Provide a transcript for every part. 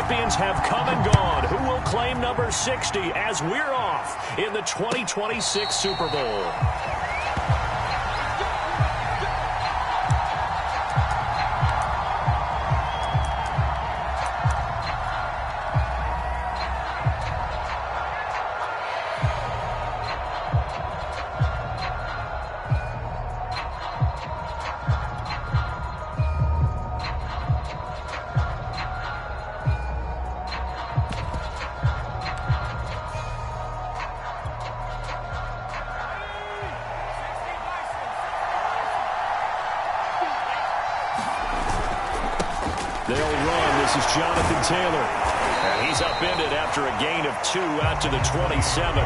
champions have come and gone. Who will claim number 60 as we're off in the 2026 Super Bowl? They'll run. This is Jonathan Taylor. And he's upended after a gain of 2 out to the 27.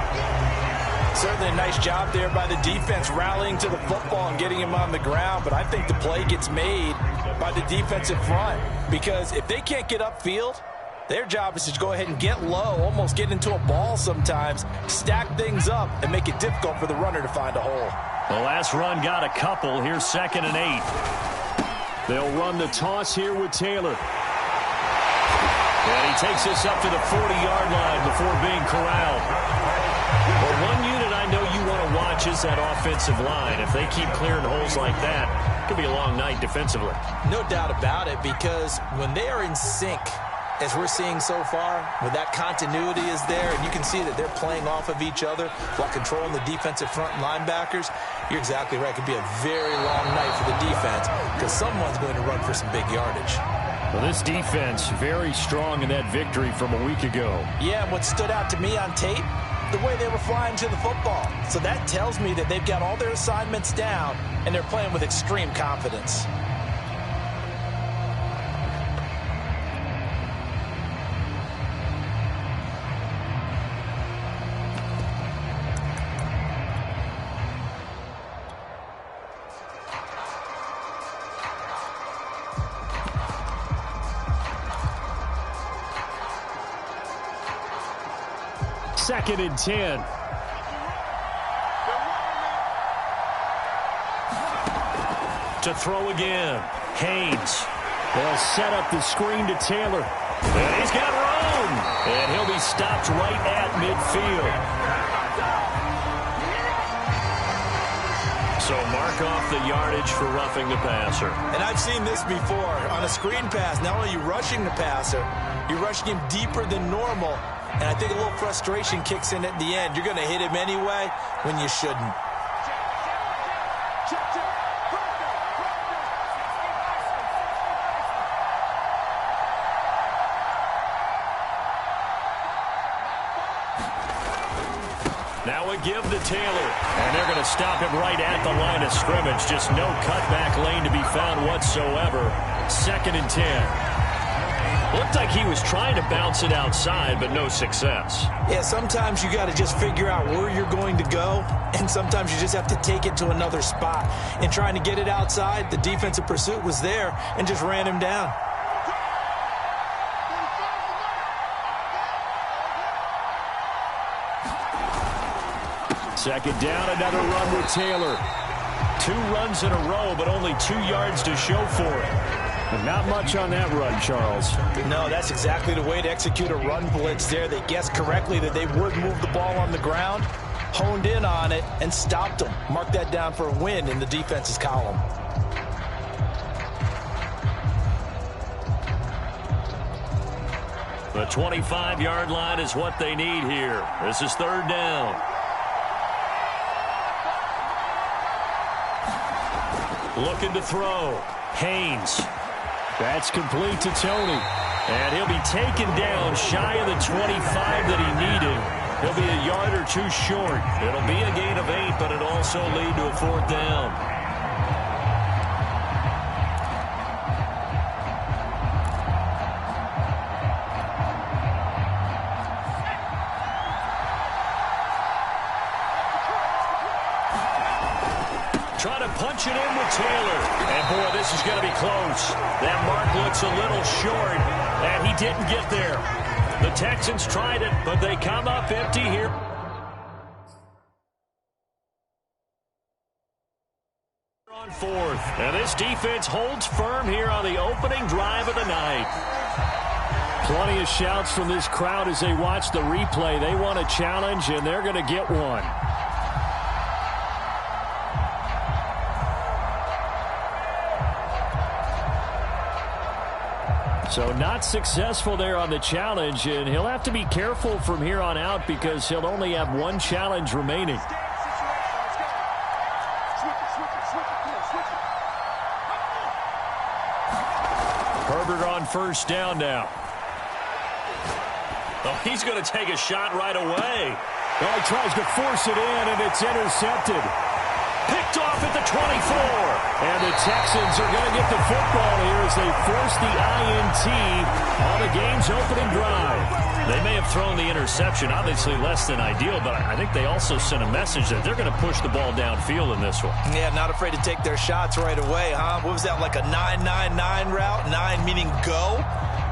Certainly a nice job there by the defense rallying to the football and getting him on the ground. But I think the play gets made by the defensive front. Because if they can't get upfield, their job is to go ahead and get low, almost get into a ball sometimes, stack things up, and make it difficult for the runner to find a hole. The last run got a couple. Here's 2nd and 8. They'll run the toss here with Taylor. And he takes this up to the 40-yard line before being corralled. Well, one unit I know you want to watch is that offensive line. If they keep clearing holes like that, it could be a long night defensively. No doubt about it, because when they are in sync, as we're seeing so far, when that continuity is there, and you can see that they're playing off of each other while controlling the defensive front linebackers, you're exactly right. It could be a very long night for the defense because someone's going to run for some big yardage. Well, this defense very strong in that victory from a week ago. Yeah, and what stood out to me on tape, the way they were flying to the football. So that tells me that they've got all their assignments down, and they're playing with extreme confidence. Second and 10. To throw again. Haynes. They'll set up the screen to Taylor. And he's got room. And he'll be stopped right at midfield. So mark off the yardage for roughing the passer. And I've seen this before. On a screen pass, not only are you rushing the passer, you're rushing him deeper than normal. And I think a little frustration kicks in at the end. You're going to hit him anyway when you shouldn't. Now a give to Taylor. And they're going to stop him right at the line of scrimmage. Just no cutback lane to be found whatsoever. 2nd and 10. Looked like he was trying to bounce it outside, but no success. Yeah, sometimes you got to just figure out where you're going to go, and sometimes you just have to take it to another spot. In trying to get it outside, the defensive pursuit was there and just ran him down. Second down, another run with Taylor. 2 runs in a row, but only 2 yards to show for it. But not much on that run, Charles. No, that's exactly the way to execute a run blitz there. They guessed correctly that they would move the ball on the ground, honed in on it, and stopped them. Mark that down for a win in the defense's column. The 25-yard line is what they need here. This is 3rd down. Looking to throw. Haynes. That's complete to Tony. And he'll be taken down shy of the 25 that he needed. He'll be a yard or 2 short. It'll be a gain of 8, but it'll also lead to a 4th down. Trying to punch it in with Taylor. And, boy, this is going to be close. That mark looks a little short, and he didn't get there. The Texans tried it, but they come up empty here. On 4th. And this defense holds firm here on the opening drive of the night. Plenty of shouts from this crowd as they watch the replay. They want a challenge, and they're going to get one. So not successful there on the challenge, and he'll have to be careful from here on out because he'll only have one challenge remaining. Herbert on first down now. Oh, he's going to take a shot right away. Well, he tries to force it in, and it's intercepted. Picked off at the 24. And the Texans are going to get the football here as they force the INT on the game's opening drive. They may have thrown the interception, obviously less than ideal, but I think they also sent a message that they're going to push the ball downfield in this one. Yeah, not afraid to take their shots right away, huh? What was that, like a 9-9-9 route? 9 meaning go?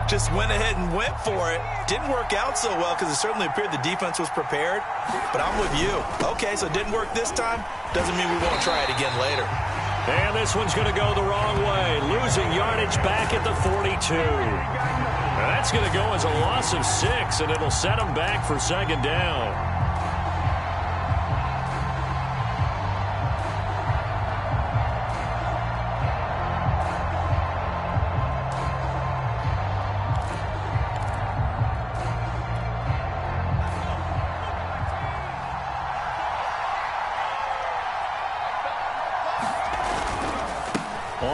Just went ahead and went for it. Didn't work out so well because it certainly appeared the defense was prepared. But I'm with you. Okay, so it didn't work this time. Doesn't mean we won't try it again later. And this one's going to go the wrong way. Losing yardage back at the 42. Now that's going to go as a loss of 6, and it'll set them back for second down.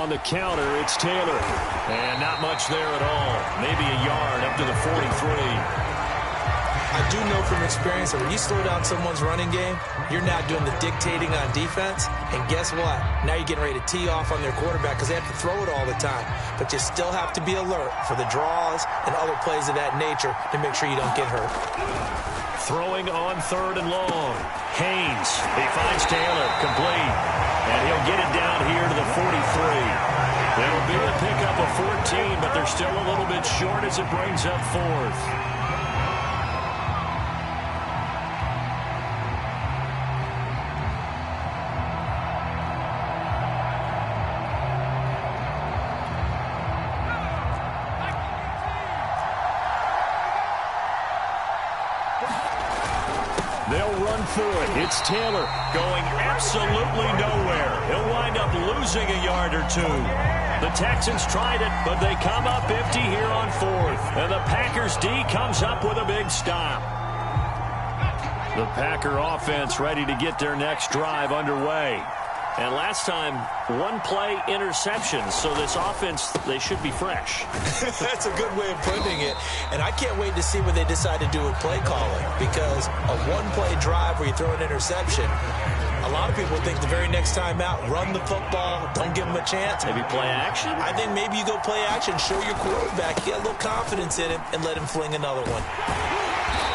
On the counter, it's Taylor. And not much there at all. Maybe a yard up to the 43. I do know from experience that when you slow down someone's running game, you're now doing the dictating on defense. And guess what? Now you're getting ready to tee off on their quarterback because they have to throw it all the time. But you still have to be alert for the draws and other plays of that nature to make sure you don't get hurt. Throwing on third and long. Haynes. He finds Taylor. Complete. And he'll get it down here to the 43. It'll be a pickup of 14, but they're still a little bit short as it brings up fourth. They'll run through it. It's Taylor going absolutely nowhere. He'll wind up losing a yard or two. The Texans tried it, but they come up empty here on fourth. And the Packers D comes up with a big stop. The Packer offense ready to get their next drive underway. And last time, one-play interceptions. So this offense, they should be fresh. That's a good way of putting it. And I can't wait to see what they decide to do with play calling. Because a one-play drive where you throw an interception, a lot of people think the very next time out, run the football, don't give them a chance. Maybe play action? I think maybe you go play action, show your quarterback, get a little confidence in him, and let him fling another one.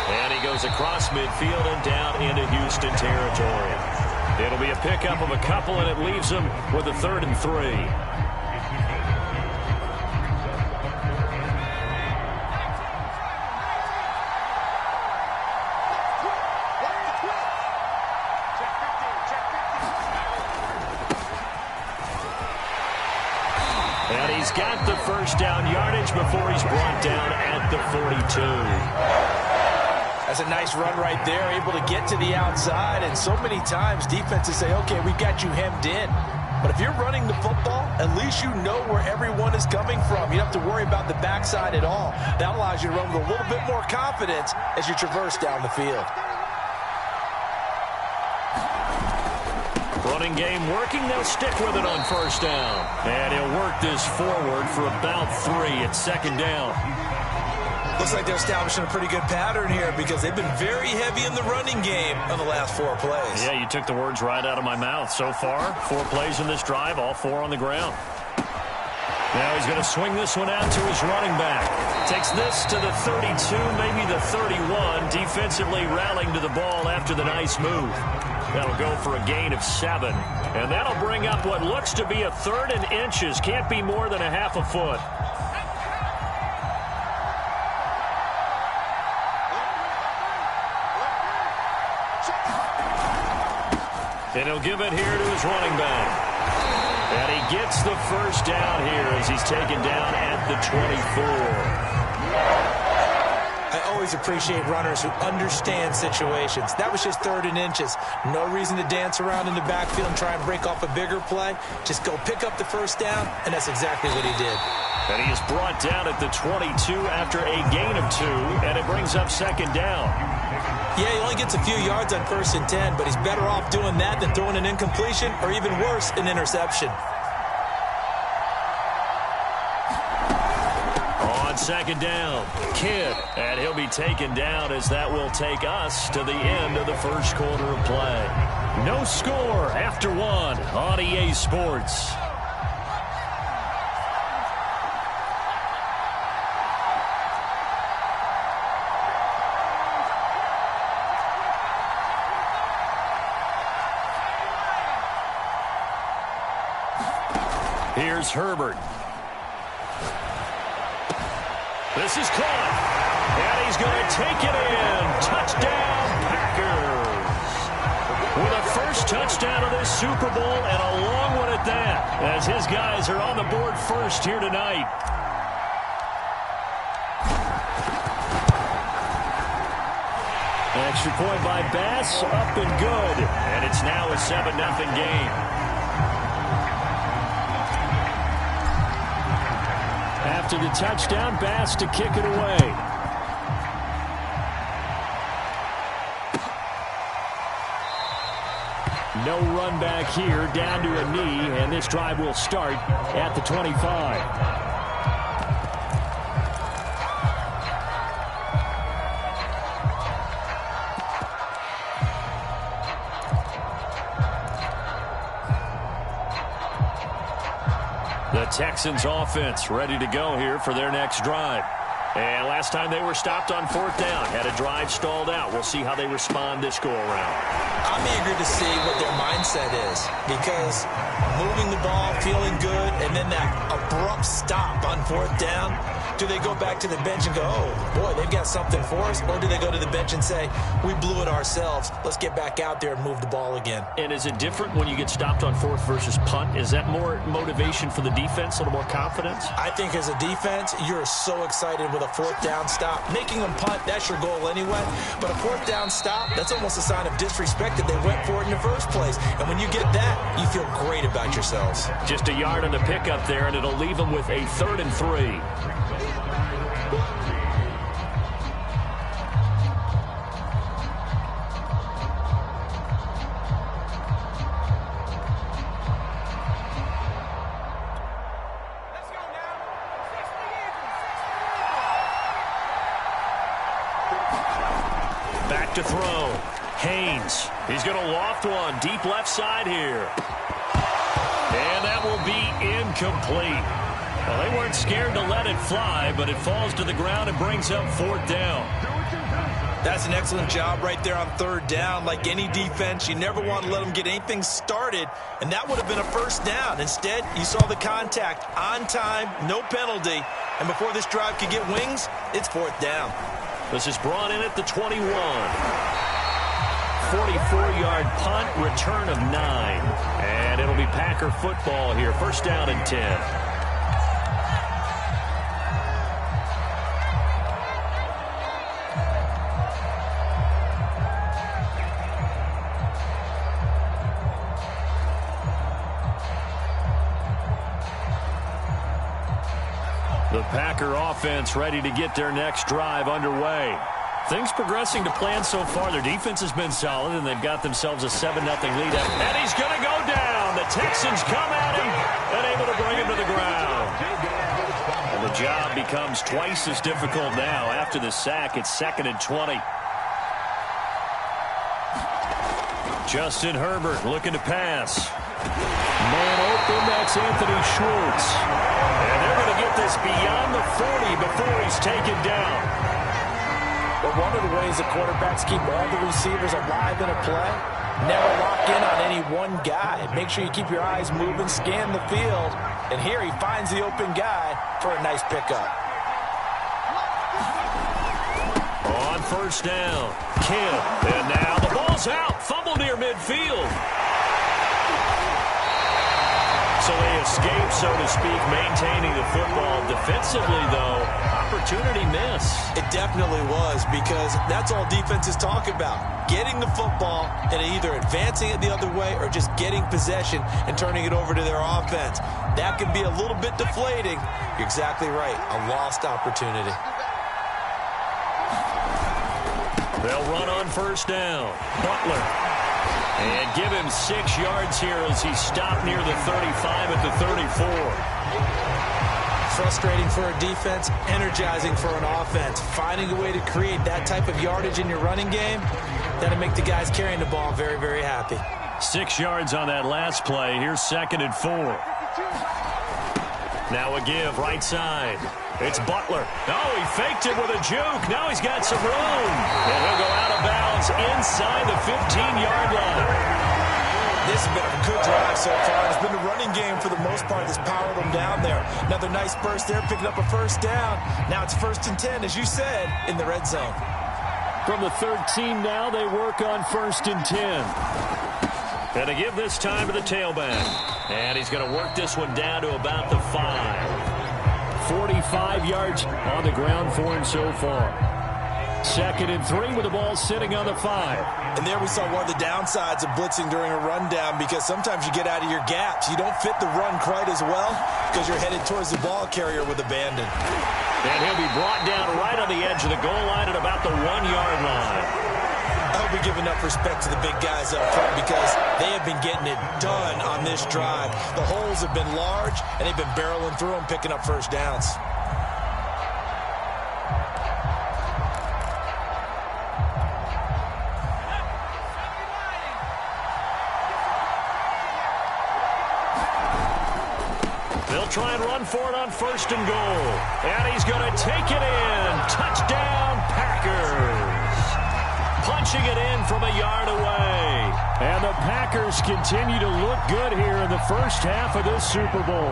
And he goes across midfield and down into Houston territory. It'll be a pickup of a couple, and it leaves them with a 3rd and 3. And he's got the first down yardage before he's brought down at the 42. That's a nice run right there, able to get to the outside. And so many times defenses say, okay, we've got you hemmed in. But if you're running the football, at least you know where everyone is coming from. You don't have to worry about the backside at all. That allows you to run with a little bit more confidence as you traverse down the field. Running game working. They'll stick with it on first down. And he'll work this forward for about 3 at second down. Looks like they're establishing a pretty good pattern here because they've been very heavy in the running game on the last 4 plays. Yeah, you took the words right out of my mouth. So far, 4 plays in this drive, all 4 on the ground. Now he's going to swing this one out to his running back. Takes this to the 32, maybe the 31. Defensively rallying to the ball after the nice move. That'll go for a gain of 7. And that'll bring up what looks to be a 3rd and inches. Can't be more than a half a foot. And he'll give it here to his running back. And he gets the first down here as he's taken down at the 24. always appreciate runners who understand situations. That was just 3rd and inches. No reason to dance around in the backfield and try and break off a bigger play. Just go pick up the first down, and that's exactly what he did. And he is brought down at the 22 after a gain of 2, and it brings up 2nd down. Yeah, he only gets a few yards on 1st and 10, but he's better off doing that than throwing an incompletion or even worse, an interception. On 2nd down, Kidd, and he'll be taken down as that will take us to the end of the first quarter of play. No score after 1 on EA Sports. Here's Herbert. This is caught, and he's going to take it in. Touchdown, Packers. With a first touchdown of this Super Bowl, and a long one at that, as his guys are on the board first here tonight. Extra point by Bass, up and good, and it's now a 7-0 game. After the touchdown, Bass to kick it away. No run back here, down to a knee, and this drive will start at the 25. The Texans offense ready to go here for their next drive. And last time they were stopped on 4th down, had a drive stalled out. We'll see how they respond this go-around. I'm eager to see what their mindset is, because moving the ball, feeling good, and then that abrupt stop on 4th down, do they go back to the bench and go, oh, boy, they've got something for us? Or do they go to the bench and say, we blew it ourselves. Let's get back out there and move the ball again. And is it different when you get stopped on 4th versus punt? Is that more motivation for the defense, a little more confidence? I think as a defense, you're so excited with a 4th down stop. Making them punt, that's your goal anyway. But a 4th down stop, that's almost a sign of disrespect that they went for it in the first place. And when you get that, you feel great about yourselves. Just a yard on the pickup there, and it'll leave them with a 3rd and 3. Back to throw. Haynes. He's going to loft one deep left side here. And that will be incomplete. Well, they weren't scared to let it fly, but it falls to the ground and brings up 4th down. That's an excellent job right there on 3rd down. Like any defense, you never want to let them get anything started, and that would have been a 1st down. Instead, you saw the contact on time, no penalty, and before this drive could get wings, it's 4th down. This is brought in at the 21. 44-yard punt, return of 9. And it'll be Packer football here. 1st down and 10. The Packer offense ready to get their next drive underway. Things progressing to plan so far. Their defense has been solid, and they've got themselves a 7-0 lead. And he's going to go down. The Texans come at him and able to bring him to the ground. And the job becomes twice as difficult now after the sack. It's 2nd and 20. Justin Herbert looking to pass. Man open, that's Anthony Schwartz. And they're going to get this beyond the 40 before he's taken down. But one of the ways the quarterbacks keep all the receivers alive in a play, never lock in on any one guy. Make sure you keep your eyes moving, scan the field, and here he finds the open guy for a nice pickup. On 1st down, Kidd, and now the ball's out, fumble near midfield. So they escape, so to speak, maintaining the football. Defensively, though, opportunity miss. It definitely was, because that's all defenses talk about. Getting the football and either advancing it the other way or just getting possession and turning it over to their offense. That can be a little bit deflating. You're exactly right. A lost opportunity. They'll run on first down. Butler. And give him 6 yards here as he stopped near the 35 at the 34. Frustrating for a defense, energizing for an offense. Finding a way to create that type of yardage in your running game, that'll make the guys carrying the ball very, very happy. 6 yards on that last play. Here's 2nd and 4. Now a give, right side. It's Butler. Oh, he faked it with a juke. Now he's got some room. And he'll go out of bounds inside the 15-yard line. This has been a good drive so far. It's been the running game for the most part that's powered them down there. Another nice burst there, picking up a first down. Now it's 1st and 10, as you said, in the red zone. From the 13 now, they work on 1st and 10. And to give this time to the tailback. And he's going to work this one down to about the 5. 45 yards on the ground for him so far. 2nd and 3 with the ball sitting on the 5. And there we saw one of the downsides of blitzing during a rundown, because sometimes you get out of your gaps. You don't fit the run quite as well because you're headed towards the ball carrier with abandon. And he'll be brought down right on the edge of the goal line at about the 1-yard line. I hope we give enough respect to the big guys up front, because they have been getting it done on this drive. The holes have been large, and they've been barreling through them, picking up first downs. They'll try and run for it on 1st and goal. And he's going to take it in. Touchdown, Packers. Punching it in from a yard away. And the Packers continue to look good here in the first half of this Super Bowl.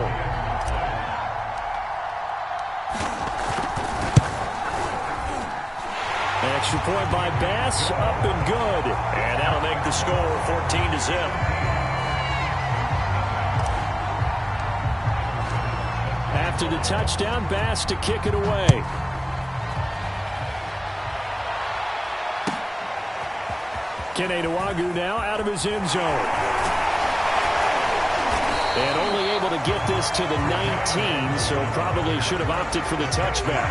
Extra point by Bass, up and good. And that'll make the score 14-0. After the touchdown, Bass to kick it away. Kene Nwangwu now out of his end zone. And only able to get this to the 19, so probably should have opted for the touchback.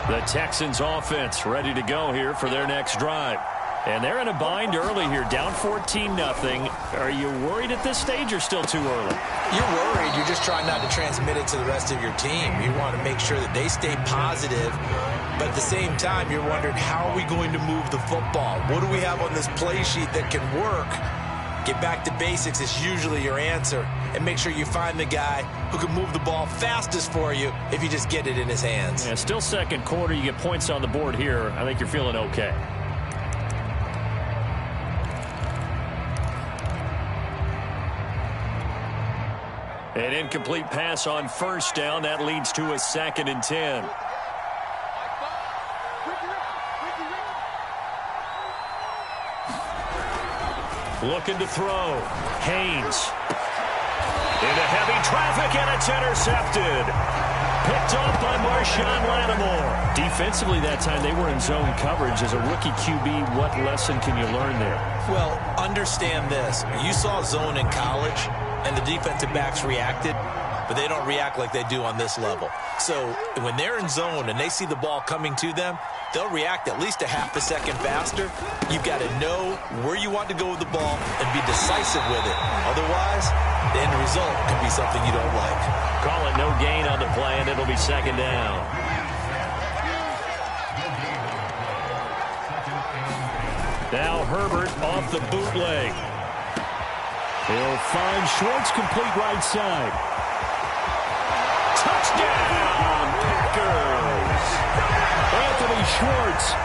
The Texans offense ready to go here for their next drive. And they're in a bind early here, down 14-0. Are you worried at this stage or still too early? You're worried. You're just trying not to transmit it to the rest of your team. You want to make sure that they stay positive. But at the same time, you're wondering, how are we going to move the football? What do we have on this play sheet that can work? Get back to basics is usually your answer. And make sure you find the guy who can move the ball fastest for you if you just get it in his hands. Yeah, still second quarter. You get points on the board here. I think you're feeling okay. An incomplete pass on 1st down. That leads to a 2nd and 10. Looking to throw. Haynes. Into heavy traffic, and it's intercepted. Picked off by Marshawn Lattimore. Defensively that time, they were in zone coverage. As a rookie QB, what lesson can you learn there? Well, understand this. You saw zone in college, and the defensive backs reacted, but they don't react like they do on this level. So when they're in zone and they see the ball coming to them, they'll react at least a half a second faster. You've got to know where you want to go with the ball and be decisive with it. Otherwise, the end result could be something you don't like. Call it no gain on the play, and it'll be 2nd down. Now Herbert off the bootleg. He'll find Schwartz, complete right side. Touchdown, Packers! Anthony Schwartz,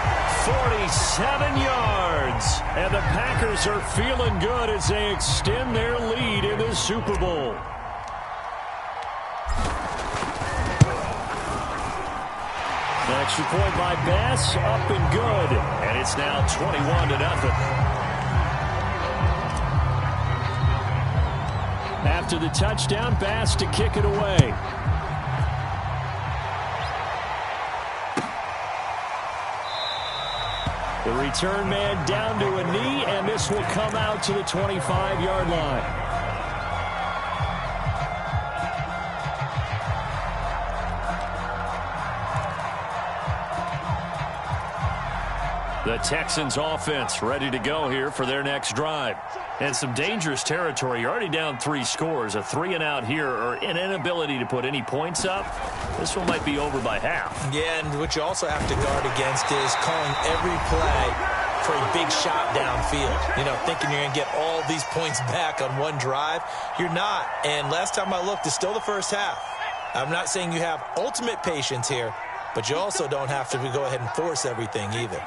47 yards. And the Packers are feeling good as they extend their lead in the Super Bowl. Extra point by Bass, up and good. And it's now 21-0. After the touchdown, Bass to kick it away. The return man down to a knee, and this will come out to the 25-yard line. The Texans offense ready to go here for their next drive. And some dangerous territory. You're already down 3 scores. A 3-and-out here, or an inability to put any points up. This one might be over by half. Yeah, and what you also have to guard against is calling every play for a big shot downfield. You know, thinking you're going to get all these points back on one drive. You're not. And last time I looked, it's still the first half. I'm not saying you have ultimate patience here, but you also don't have to go ahead and force everything either.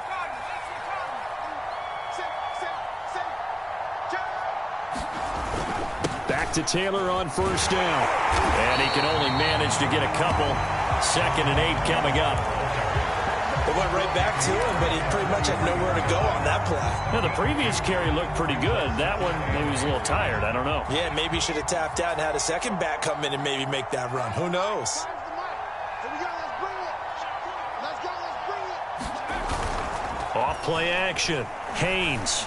To Taylor on first down. And he can only manage to get a couple. 2nd and 8 coming up. It went right back to him, but he pretty much had nowhere to go on that play. Now, the previous carry looked pretty good. That one, maybe he was a little tired. I don't know. Yeah, maybe he should have tapped out and had a second back come in and maybe make that run. Who knows? Off play action. Haynes.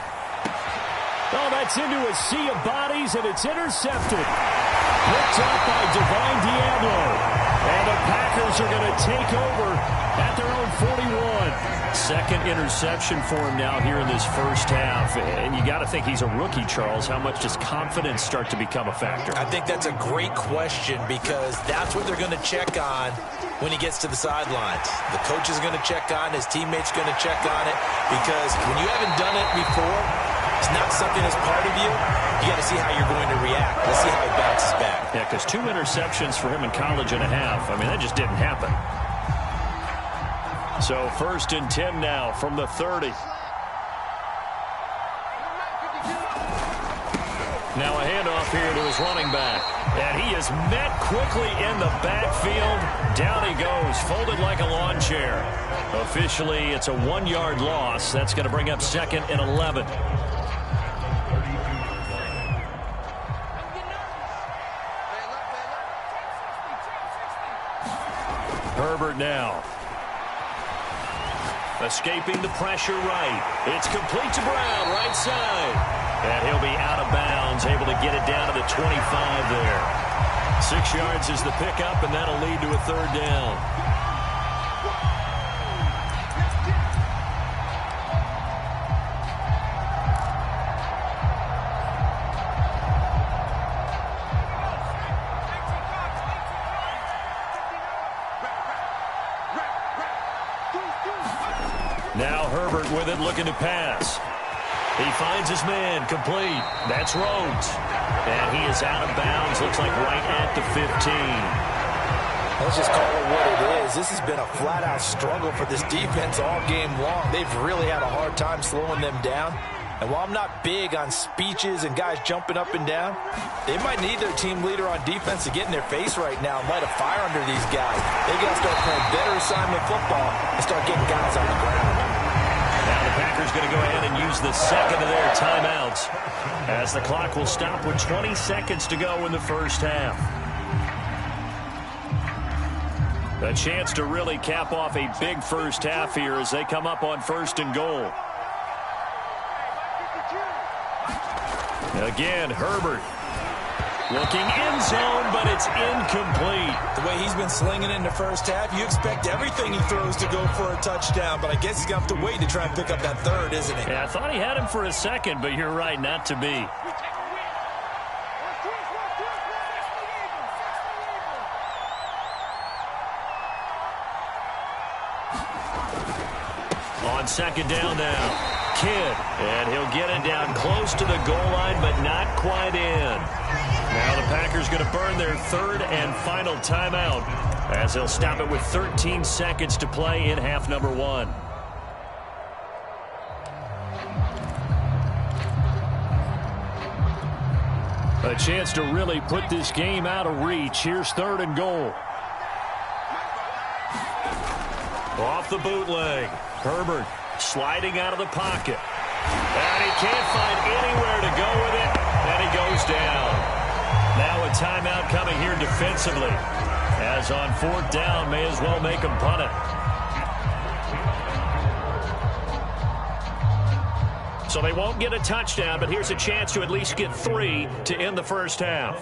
Oh, that's into a sea of bodies, and it's intercepted. Picked up by Divine Diablo. And the Packers are going to take over at their own 41. 2nd interception for him now here in this first half. And you got to think he's a rookie, Charles. How much does confidence start to become a factor? I think that's a great question, because that's what they're going to check on when he gets to the sidelines. The coach is going to check on, his teammates going to check on it, because when you haven't done it before, it's not something that's part of you. You got to see how you're going to react. Let's see how he bounces back. Yeah, because 2 interceptions for him in college and a half. I mean, that just didn't happen. So 1st and 10 now from the 30. Now a handoff here to his running back. And he is met quickly in the backfield. Down he goes, folded like a lawn chair. Officially, it's a 1-yard loss. That's going to bring up 2nd and 11. Herbert now. Escaping the pressure right. It's complete to Brown, right side. And he'll be out of bounds, able to get it down to the 25 there. 6 yards is the pickup, and that'll lead to a 3rd down. Now Herbert with it, looking to pass. He finds his man, complete. That's Rhodes. And he is out of bounds, looks like right at the 15. Let's just call it what it is. This has been a flat-out struggle for this defense all game long. They've really had a hard time slowing them down. And while I'm not big on speeches and guys jumping up and down, they might need their team leader on defense to get in their face right now and light a fire under these guys. They got to start playing better assignment football and start getting guys on the ground. Now the Packers going to go ahead and use the 2nd of their timeouts as the clock will stop with 20 seconds to go in the first half. A chance to really cap off a big first half here as they come up on 1st and goal. Again, Herbert looking end zone, but it's incomplete. The way he's been slinging in the first half, you expect everything he throws to go for a touchdown, but I guess he's going to have to wait to try and pick up that 3rd, isn't he? Yeah, I thought he had him for a second, but you're right, not to be. On 2nd down now. Kidd, and he'll get it down close to the goal line, but not quite in. Now the Packers going to burn their 3rd and final timeout as they'll stop it with 13 seconds to play in half number 1. A chance to really put this game out of reach. Here's 3rd and goal. Off the bootleg. Herbert sliding out of the pocket. And he can't find anywhere to go with it. And he goes down. Now a timeout coming here defensively. As on 4th down, may as well make him punt it. So they won't get a touchdown, but here's a chance to at least get 3 to end the first half.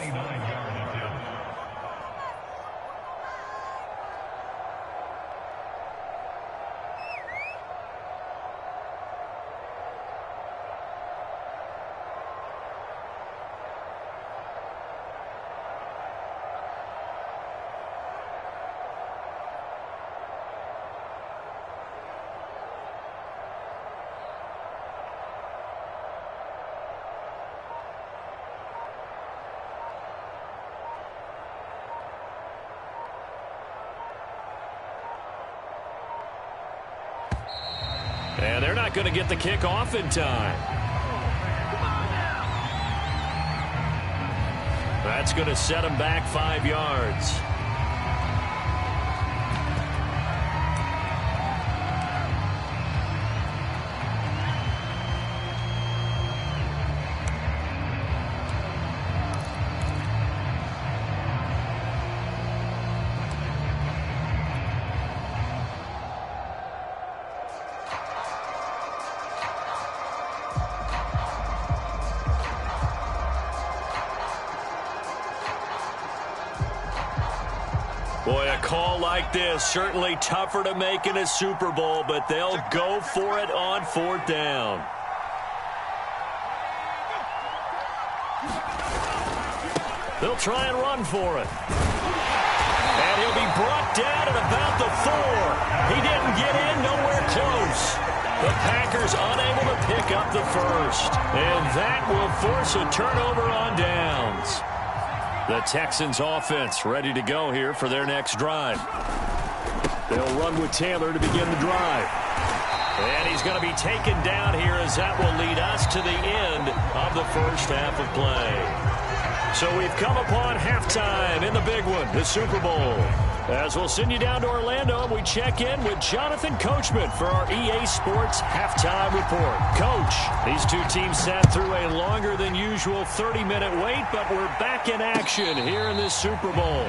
And they're not going to get the kick off in time. That's going to set them back 5 yards. Boy, a call like this, certainly tougher to make in a Super Bowl, but they'll go for it on 4th down. They'll try and run for it. And he'll be brought down at about the 4. He didn't get in, nowhere close. The Packers unable to pick up the first. And that will force a turnover on downs. The Texans offense ready to go here for their next drive. They'll run with Taylor to begin the drive. And he's going to be taken down here as that will lead us to the end of the first half of play. So we've come upon halftime in the big one, the Super Bowl. As we'll send you down to Orlando, and we check in with Jonathan Coachman for our EA Sports Halftime Report. Coach, these two teams sat through a longer than usual 30-minute wait, but we're back in action here in this Super Bowl.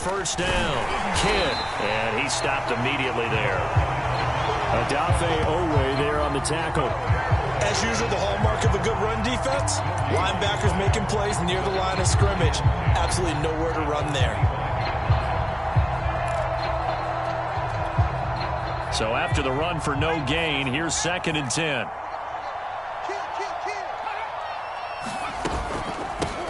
First down, Kidd, and he stopped immediately there. Odafe Owe there on the tackle. As usual, the hallmark of a good run defense, linebackers making plays near the line of scrimmage. Absolutely nowhere to run there. So after the run for no gain, here's 2nd and 10.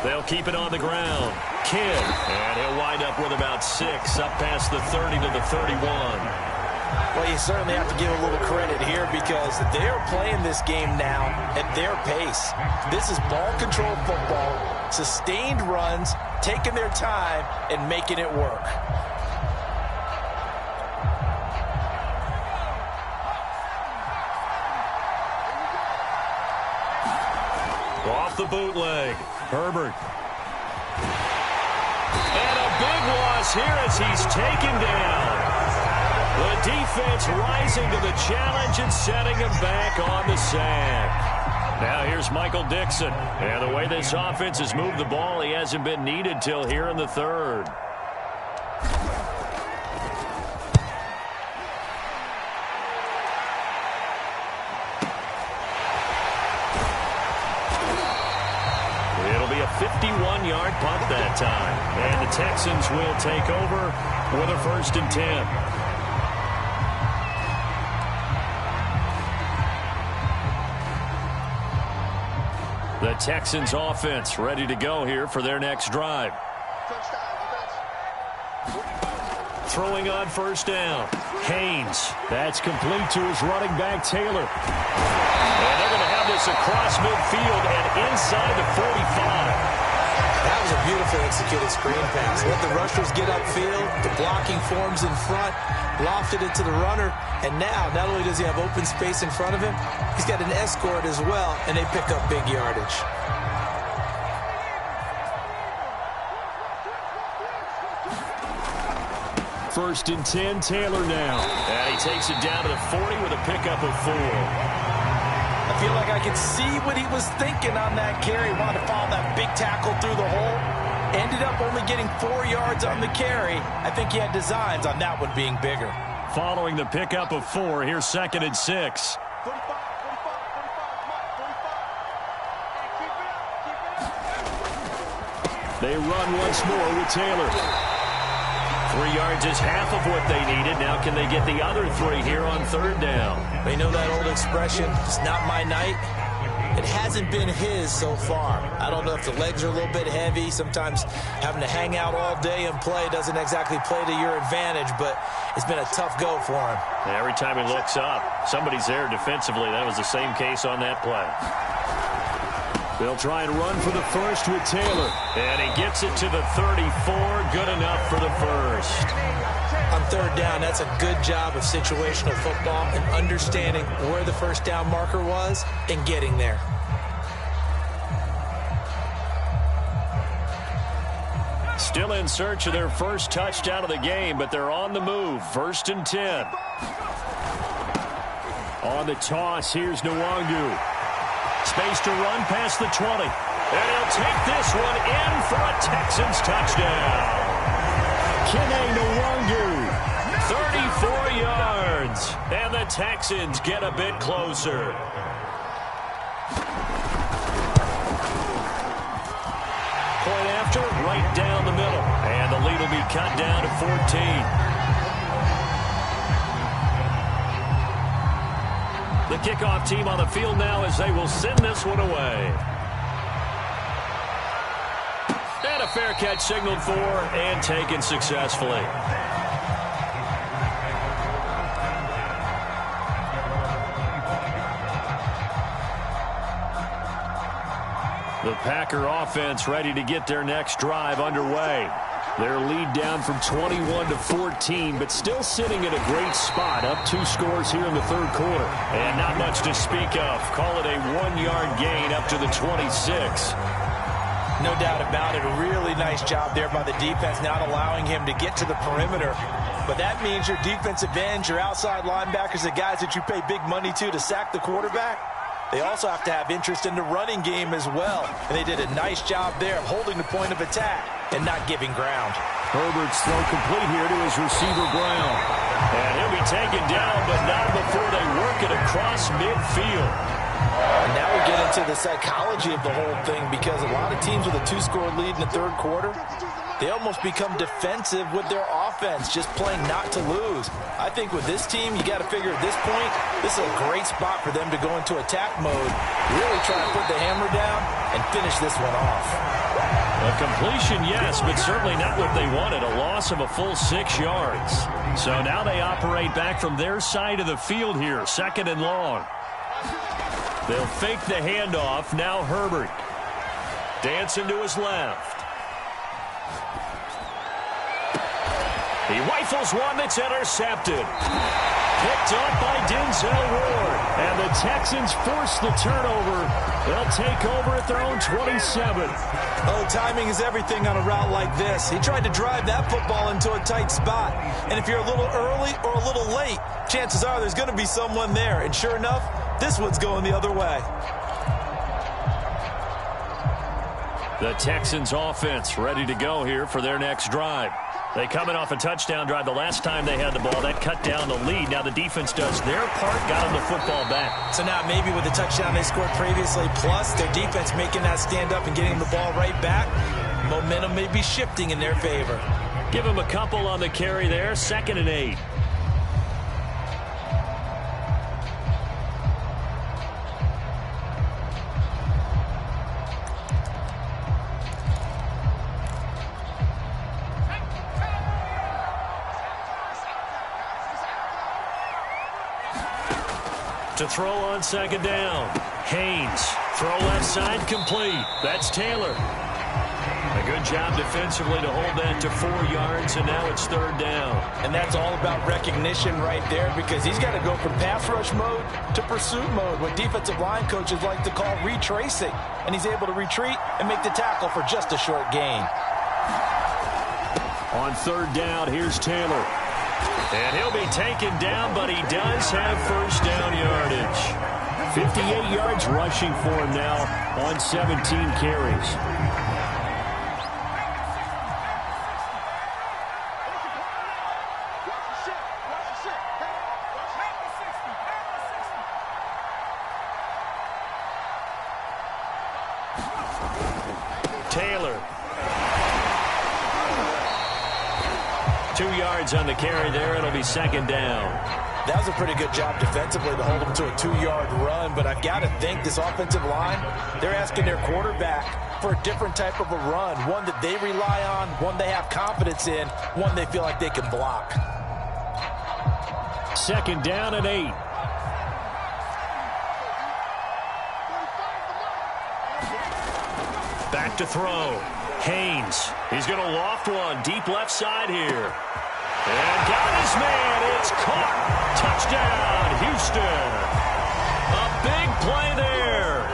They'll keep it on the ground. Kidd, and he'll wind up with about 6 up past the 30 to the 31. Well, you certainly have to give a little credit here because they are playing this game now at their pace. This is ball control football, sustained runs, taking their time and making it work. Off the bootleg, Herbert. And a big loss here as he's taken down. The defense rising to the challenge and setting him back on the sack. Now here's Michael Dixon. And the way this offense has moved the ball, he hasn't been needed till here in the 3rd. It'll be a 51-yard punt that time. And the Texans will take over with a 1st and 10. The Texans offense ready to go here for their next drive. Throwing on 1st down. Haynes. That's complete to his running back, Taylor. And they're going to have this across midfield and inside the 45. was a beautiful executed screen pass. Let the rushers get upfield, the blocking forms in front, lofted it to the runner, and now not only does he have open space in front of him, he's got an escort as well, and they pick up big yardage. First and 10, Taylor now. And he takes it down to the 40 with a pickup of 4. I feel like I could see what he was thinking on that carry. Wanted to follow that big tackle through the hole. Ended up only getting 4 yards on the carry. I think he had designs on that one being bigger. Following the pickup of 4, here's 2nd and 6. They run once more with Taylor. 3 yards is half of what they needed. Now can they get the other 3 here on 3rd down? We know that old expression, it's not my night. It hasn't been his so far. I don't know if the legs are a little bit heavy. Sometimes having to hang out all day and play doesn't exactly play to your advantage, but it's been a tough go for him. And every time he looks up, somebody's there defensively. That was the same case on that play. They'll try and run for the first with Taylor. And he gets it to the 34. Good enough for the first. On 3rd down, that's a good job of situational football and understanding where the first down marker was and getting there. Still in search of their first touchdown of the game, but they're on the move. 1st and 10. On the toss, here's Nwangu. Space to run past the 20. And he'll take this one in for a Texans touchdown. Kene Nwangu, 34 yards. And the Texans get a bit closer. Point after, right down the middle. And the lead will be cut down to 14. The kickoff team on the field now as they will send this one away. And a fair catch signaled for and taken successfully. The Packer offense ready to get their next drive underway. Their lead down from 21 to 14, but still sitting in a great spot, up 2 scores here in the 3rd quarter. And not much to speak of. Call it a 1-yard gain up to the 26. No doubt about it. A really nice job there by the defense, not allowing him to get to the perimeter. But that means your defensive ends, your outside linebackers, the guys that you pay big money to sack the quarterback, they also have to have interest in the running game as well. And they did a nice job there of holding the point of attack and not giving ground. Herbert's throw complete here to his receiver, Brown. And he'll be taken down, but not before they work it across midfield. And now we get into the psychology of the whole thing, because a lot of teams with a 2-score lead in the 3rd quarter, they almost become defensive with their offense, just playing not to lose. I think with this team, you got to figure at this point, this is a great spot for them to go into attack mode, really try to put the hammer down and finish this one off. A completion, yes, but certainly not what they wanted. A loss of a full 6 yards. So now they operate back from their side of the field here, 2nd and long. They'll fake the handoff. Now Herbert. Dancing to his left. He rifles one that's intercepted. Picked up by Denzel Ward. And the Texans force the turnover. They'll take over at their own 27. Oh, timing is everything on a route like this. He tried to drive that football into a tight spot. And if you're a little early or a little late, chances are there's going to be someone there. And sure enough, this one's going the other way. The Texans offense ready to go here for their next drive. They coming off a touchdown drive the last time they had the ball. That cut down the lead. Now the defense does their part, got them the football back. So now maybe with the touchdown they scored previously, plus their defense making that stand up and getting the ball right back, momentum may be shifting in their favor. Give them a couple on the carry there. 2nd and 8. To throw on 2nd down. Haynes. Throw left side complete. That's Taylor. A good Good job defensively to hold that to 4 yards, and now it's 3rd down. And that's all about recognition right there, because he's got to go from pass rush mode to pursuit mode, what defensive line coaches like to call retracing. And he's able to retreat and make the tackle for just a short gain. On 3rd down, here's Taylor. And he'll be taken down, but he does have 1st down yardage. 58 yards rushing for him now on 17 carries. Taylor. 2 yards on the carry there. It'll be 2nd down. That was a pretty good job defensively to hold him to a 2-yard run, but I've got to think this offensive line, they're asking their quarterback for a different type of a run, one that they rely on, one they have confidence in, one they feel like they can block. 2nd down and 8. Back to throw. Haynes. He's going to loft one deep left side here. And got his man. It's caught. Touchdown, Houston. A big play there.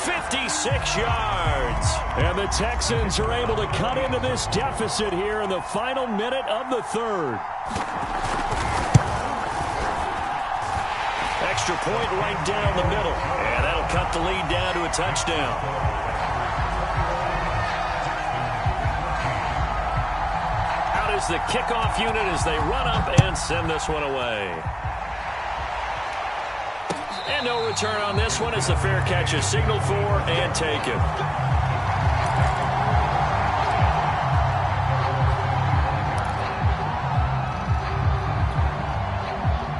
56 yards. And the Texans are able to cut into this deficit here in the final minute of the 3rd. Extra point right down the middle. And that'll cut the lead down to a touchdown. Is the kickoff unit as they run up and send this one away. And no return on this one as the fair catch is signaled for and taken.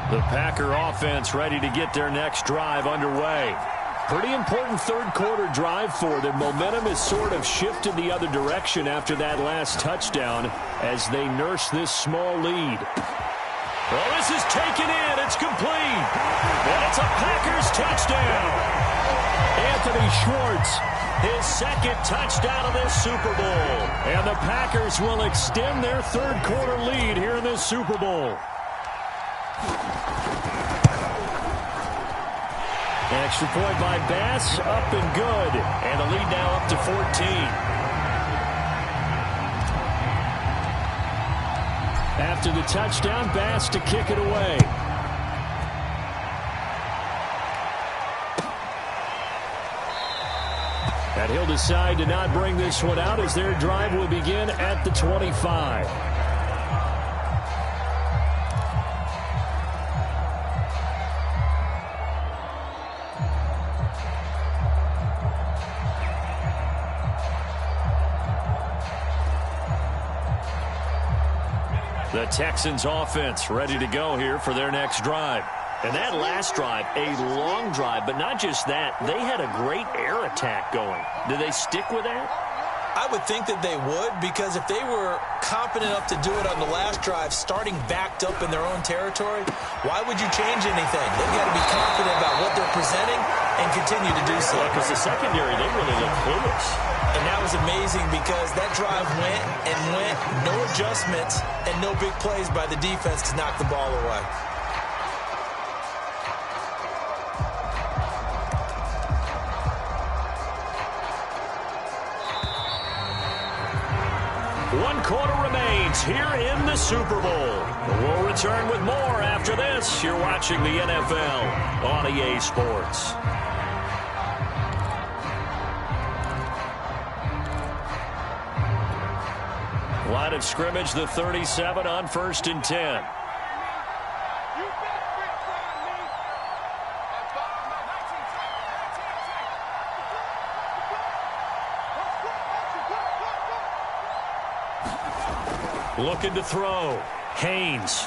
The Packer offense ready to get their next drive underway. Pretty important 3rd quarter drive for them. Momentum has sort of shifted the other direction after that last touchdown as they nurse this small lead. Well, this is taken in. It's complete. And it's a Packers touchdown. Anthony Schwartz, his 2nd touchdown of this Super Bowl. And the Packers will extend their 3rd quarter lead here in this Super Bowl. Extra point by Bass, up and good. And the lead now up to 14. After the touchdown, Bass to kick it away. And he'll decide to not bring this one out as their drive will begin at the 25. The Texans offense ready to go here for their next drive. And that last drive, a long drive, but not just that. They had a great air attack going. Do they stick with that? I would think that they would, because if they were confident enough to do it on the last drive, starting backed up in their own territory, why would you change anything? They've got to be confident about what they're presenting and continue to do so. Because the secondary, they really look clueless. And that was amazing because that drive went and went, no adjustments, and no big plays by the defense to knock the ball away. One quarter remains here in the Super Bowl. We'll return with more after this. You're watching the NFL on EA Sports. Line of scrimmage, the 37 on 1st and 10. Looking to throw. Haynes.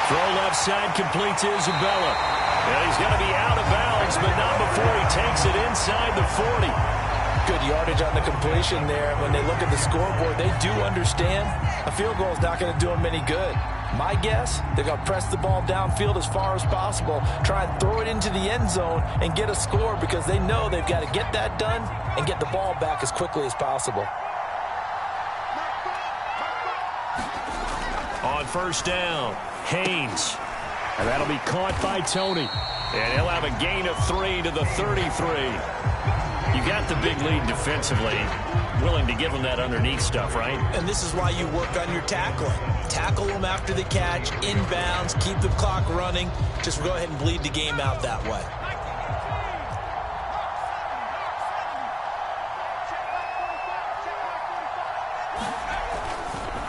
Throw left side, complete to Isabella. And he's going to be out of bounds, but not before he takes it inside the 40. Good yardage on the completion there. When they look at the scoreboard, they do understand a field goal is not going to do them any good. My guess, they're going to press the ball downfield as far as possible, try and throw it into the end zone and get a score because they know they've got to get that done and get the ball back as quickly as possible. On first down, Haynes. And that'll be caught by Tony. And he'll have a gain of 3 to the 33. You got the big lead defensively. Willing to give them that underneath stuff, right? And this is why you work on your tackling. Tackle them after the catch, inbounds, keep the clock running. Just go ahead and bleed the game out that way.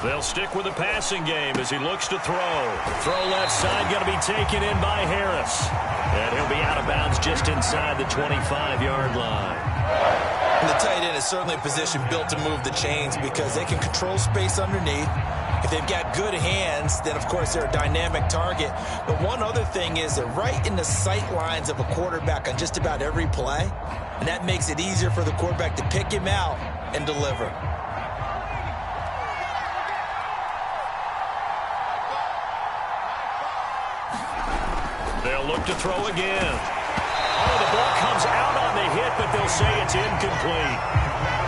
They'll stick with the passing game as he looks to throw. Throw left side, going to be taken in by Harris. And he'll be out of bounds just inside the 25-yard line. And the tight end is certainly a position built to move the chains because they can control space underneath. If they've got good hands, then, of course, they're a dynamic target. But one other thing is they're right in the sight lines of a quarterback on just about every play. And that makes it easier for the quarterback to pick him out and deliver. They'll look to throw again. Oh, the ball comes out on the hit, but they'll say it's incomplete.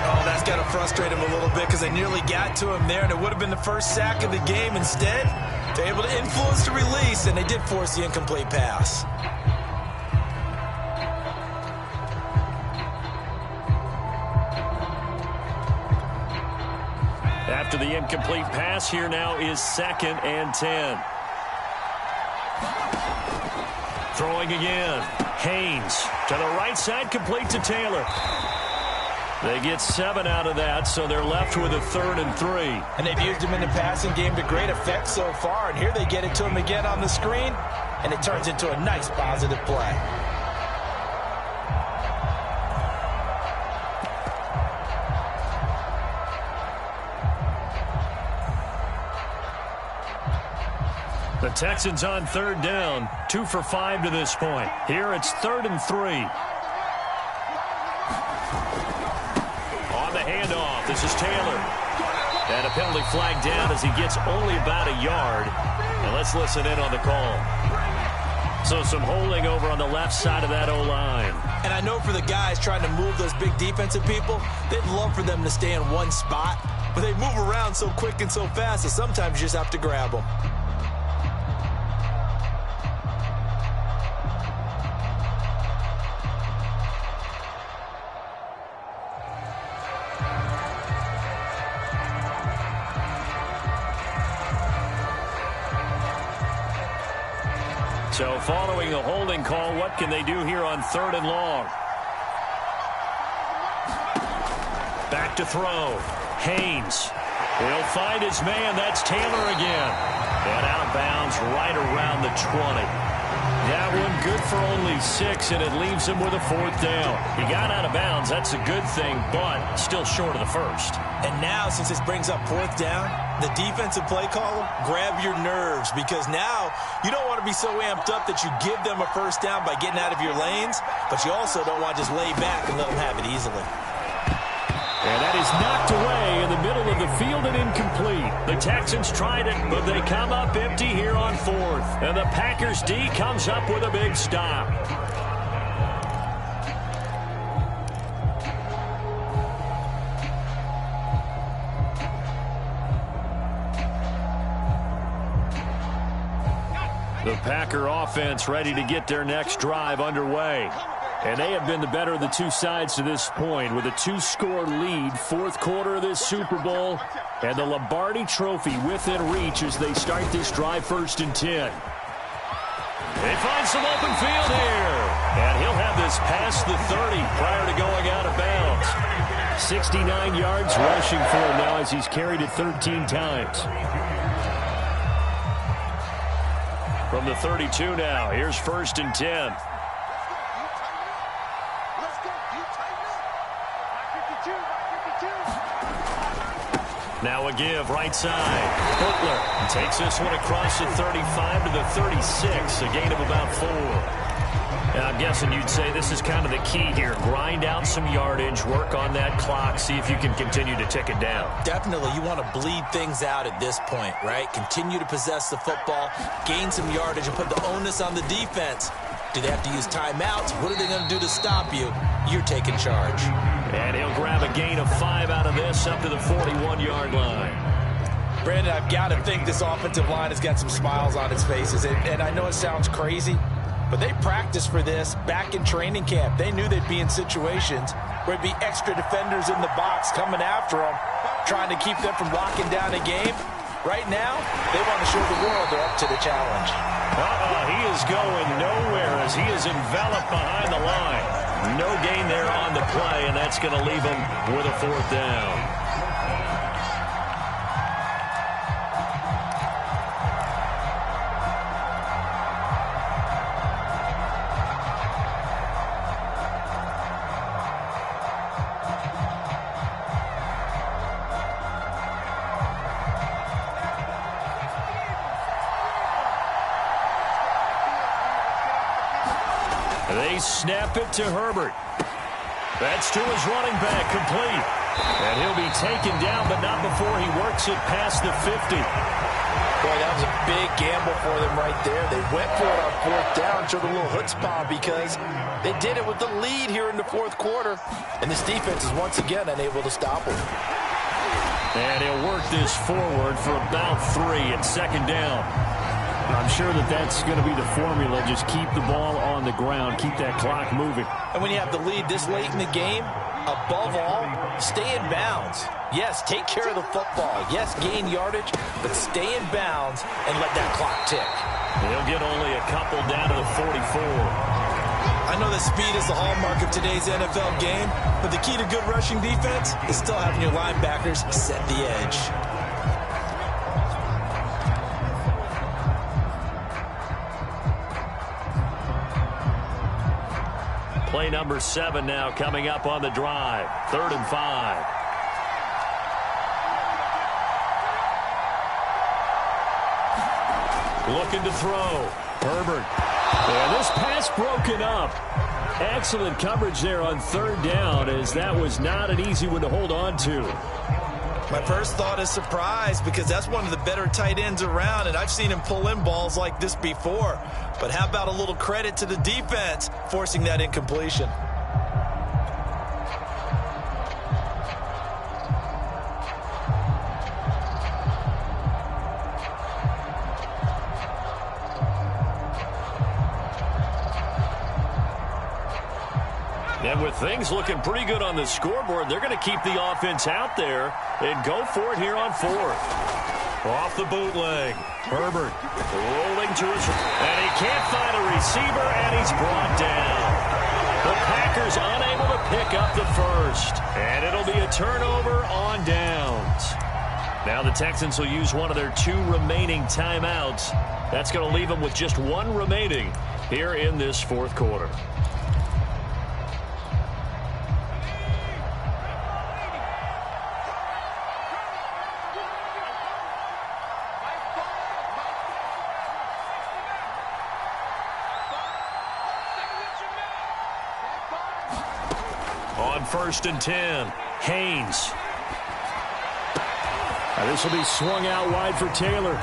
Oh, that's got to frustrate him a little bit because they nearly got to him there, and it would have been the first sack of the game. Instead, they're able to influence the release, and they did force the incomplete pass. After the incomplete pass, here now is 2nd and 10. Throwing again. Haynes to the right side, complete to Taylor. They get 7 out of that, so they're left with a 3rd and 3. And they've used him in the passing game to great effect so far. And here they get it to him again on the screen, and it turns into a nice positive play. The Texans on 3rd down, 2 for 5 to this point. Here it's 3rd and 3. On the handoff, this is Taylor. And a penalty flag down as he gets only about a yard. And let's listen in on the call. So some holding over on the left side of that O-line. And I know for the guys trying to move those big defensive people, they'd love for them to stay in one spot. But they move around so quick and so fast that sometimes you just have to grab them. So following the holding call, what can they do here on 3rd and long? Back to throw. Haynes. He'll find his man. That's Taylor again. And out of bounds right around the 20. That one good for only 6, and it leaves him with a 4th down. He got out of bounds. That's a good thing, but still short of the 1st. And now, since this brings up 4th down, the defensive play caller, grab your nerves because now you don't want to be so amped up that you give them a 1st down by getting out of your lanes, but you also don't want to just lay back and let them have it easily. And that is knocked away in the middle of the field and incomplete. The Texans tried it, but they come up empty here on 4th. And the Packers D comes up with a big stop. The Packer offense ready to get their next drive underway. And they have been the better of the two sides to this point with a 2-score lead, 4th quarter of this Super Bowl, and the Lombardi Trophy within reach as they start this drive 1st and 10. They find some open field here, and he'll have this past the 30 prior to going out of bounds. 69 yards rushing for him now as he's carried it 13 times. From the 32 now, here's 1st and 10. Now a give, right side. Butler takes this one across the 35 to the 36, a gain of about 4. Now, I'm guessing you'd say this is kind of the key here. Grind out some yardage, work on that clock, see if you can continue to tick it down. Definitely, you want to bleed things out at this point, right? Continue to possess the football, gain some yardage, and put the onus on the defense. Do they have to use timeouts? What are they going to do to stop you? You're taking charge. And he'll grab a gain of 5 out of this up to the 41-yard line. Brandon, I've got to think this offensive line has got some smiles on its faces. And I know it sounds crazy, but they practiced for this back in training camp. They knew they'd be in situations where there'd be extra defenders in the box coming after them, trying to keep them from locking down a game. Right now, they want to show the world they're up to the challenge. He is going nowhere as he is enveloped behind the line. No gain there on the play, and that's going to leave him with a 4th down. They snap it to Herbert. That's to his running back, complete. And he'll be taken down, but not before he works it past the 50. Boy, that was a big gamble for them right there. They went for it on 4th down, showed a little chutzpah because they did it with the lead here in the 4th quarter. And this defense is once again unable to stop them. And he'll work this forward for about 3 at 2nd down. I'm sure that that's going to be the formula. Just keep the ball on the ground. Keep that clock moving. And when you have the lead this late in the game, above all, stay in bounds. Yes, take care of the football. Yes, gain yardage, but stay in bounds and let that clock tick. They'll get only a couple down to the 44. I know that speed is the hallmark of today's NFL game, but the key to good rushing defense is still having your linebackers set the edge. Play number 7 now coming up on the drive. 3rd and 5. Looking to throw. Herbert. And this pass broken up. Excellent coverage there on 3rd down, as that was not an easy one to hold on to. My first thought is surprise, because that's one of the better tight ends around, and I've seen him pull in balls like this before. But how about a little credit to the defense forcing that incompletion? And with things looking pretty good on the scoreboard, they're going to keep the offense out there and go for it here on 4th. Off the bootleg. Herbert rolling to his... And he can't find a receiver, and he's brought down. The Packers unable to pick up the first. And it'll be a turnover on downs. Now the Texans will use one of their 2 remaining timeouts. That's going to leave them with just 1 remaining here in this 4th quarter. On 1st and 10, Haynes. Now this will be swung out wide for Taylor.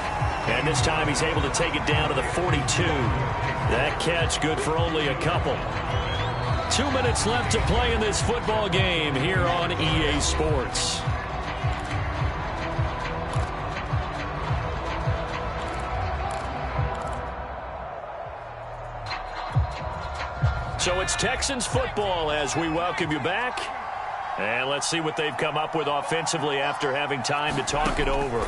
And this time he's able to take it down to the 42. That catch good for only a couple. 2 minutes left to play in this football game here on EA Sports. So it's Texans football as we welcome you back. And let's see what they've come up with offensively after having time to talk it over.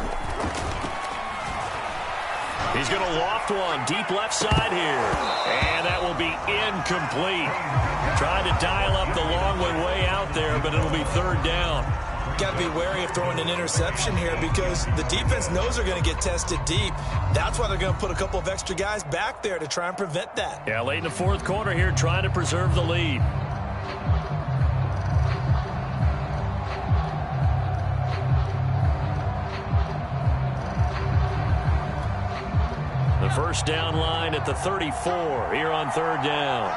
He's going to loft one deep left side here. And that will be incomplete. Trying to dial up the long way out there, but it'll be 3rd down. Got to be wary of throwing an interception here because the defense knows they're going to get tested deep. That's why they're going to put a couple of extra guys back there to try and prevent that. Yeah, late in the 4th quarter here, trying to preserve the lead. first down line at the 34 here on third down.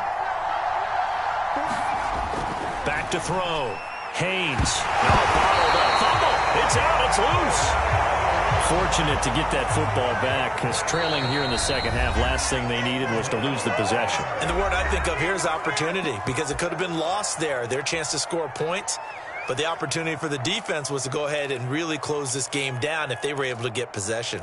Back to throw. Haynes. Bottled up. Fumble. It's out. It's loose. Fortunate to get that football back, because trailing here in the second half, last thing they needed was to lose the possession. And the word I think of here is opportunity, because it could have been lost there. Their chance to score points, but the opportunity for the defense was to go ahead and really close this game down if they were able to get possession.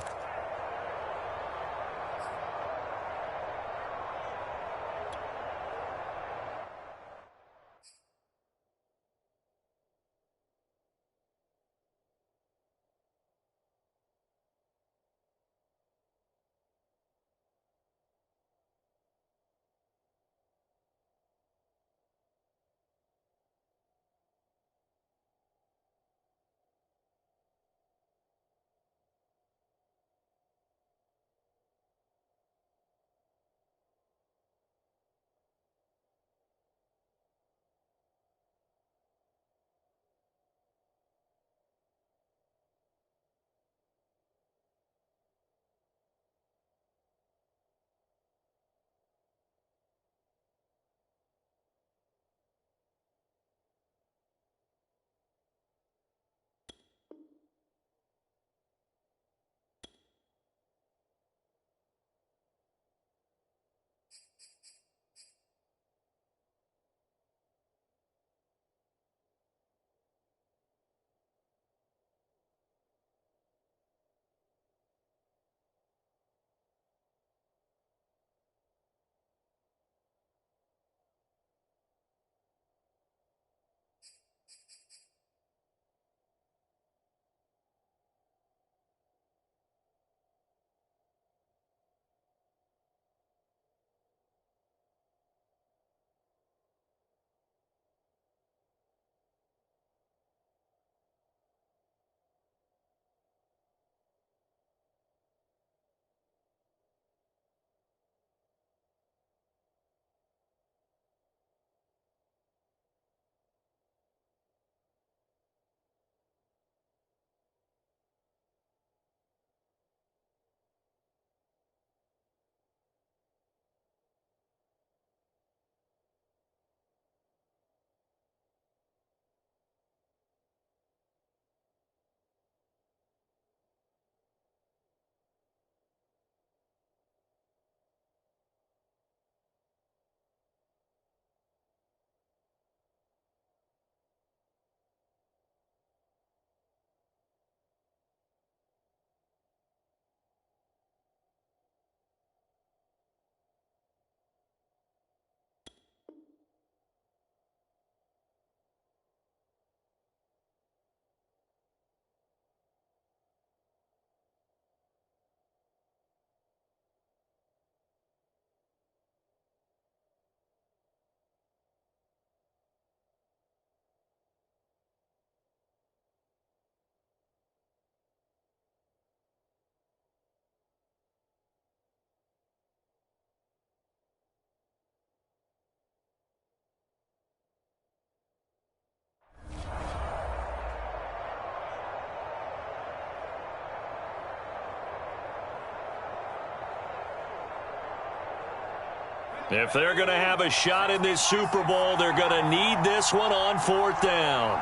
If they're going to have a shot in this Super Bowl, they're going to need this one on fourth down.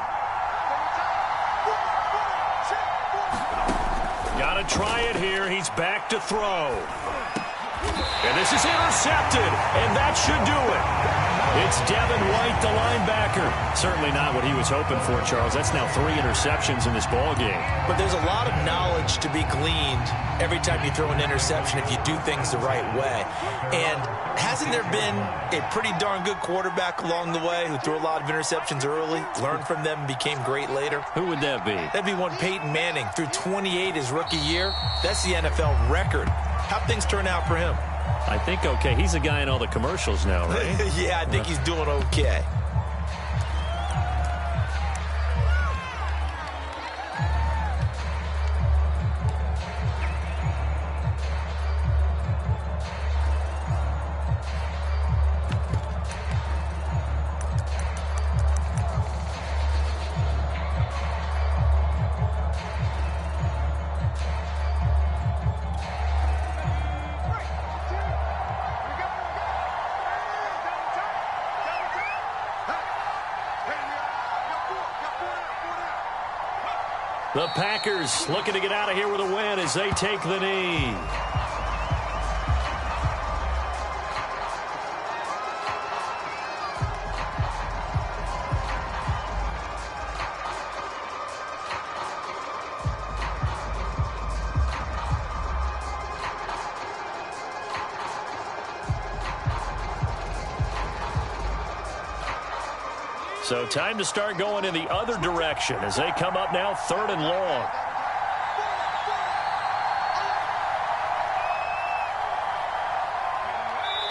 Got to try it here. He's back to throw. And this is intercepted, and that should do it. It's Devin White, the linebacker. Certainly not what he was hoping for, Charles. That's now 3 interceptions in this ballgame. But there's a lot of knowledge to be gleaned every time you throw an interception if you do things the right way. And hasn't there been a pretty darn good quarterback along the way who threw a lot of interceptions early, learned from them, and became great later? Who would that be? That'd be one Peyton Manning. Threw 28 his rookie year. That's the NFL record. How'd things turn out for him? I think okay. He's a guy in all the commercials now, right? Yeah, I think he's doing okay. The Packers looking to get out of here with a win as they take the knee. So time to start going in the other direction as they come up now 3rd and long.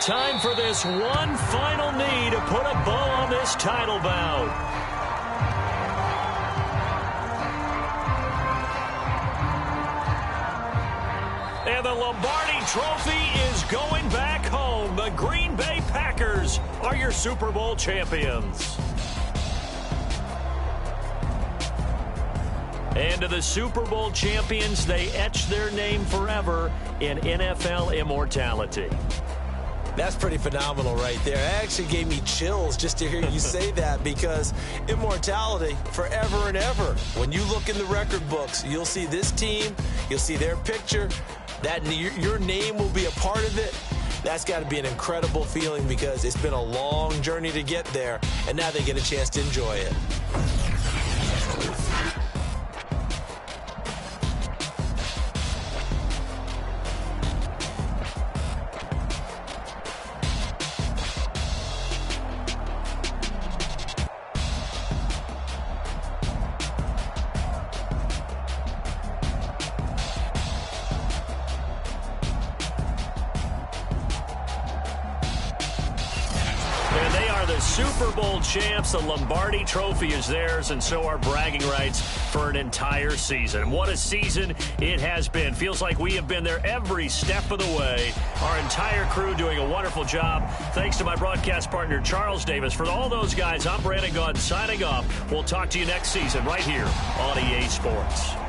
Time for this one final knee to put a bow on this title bout. And the Lombardi Trophy is going back home. The Green Bay Packers are your Super Bowl champions. And to the Super Bowl champions, they etch their name forever in NFL immortality. That's pretty phenomenal right there. It actually gave me chills just to hear you say that, because immortality forever and ever. When you look in the record books, you'll see this team, you'll see their picture, that your name will be a part of it. That's got to be an incredible feeling, because it's been a long journey to get there, and now they get a chance to enjoy it. Super Bowl champs. The Lombardi Trophy is theirs, and so are bragging rights for an entire season. What a season it has been. Feels like we have been there every step of the way. Our entire crew doing a wonderful job. Thanks to my broadcast partner, Charles Davis. For all those guys, I'm Brandon Gaudin signing off. We'll talk to you next season right here on EA Sports.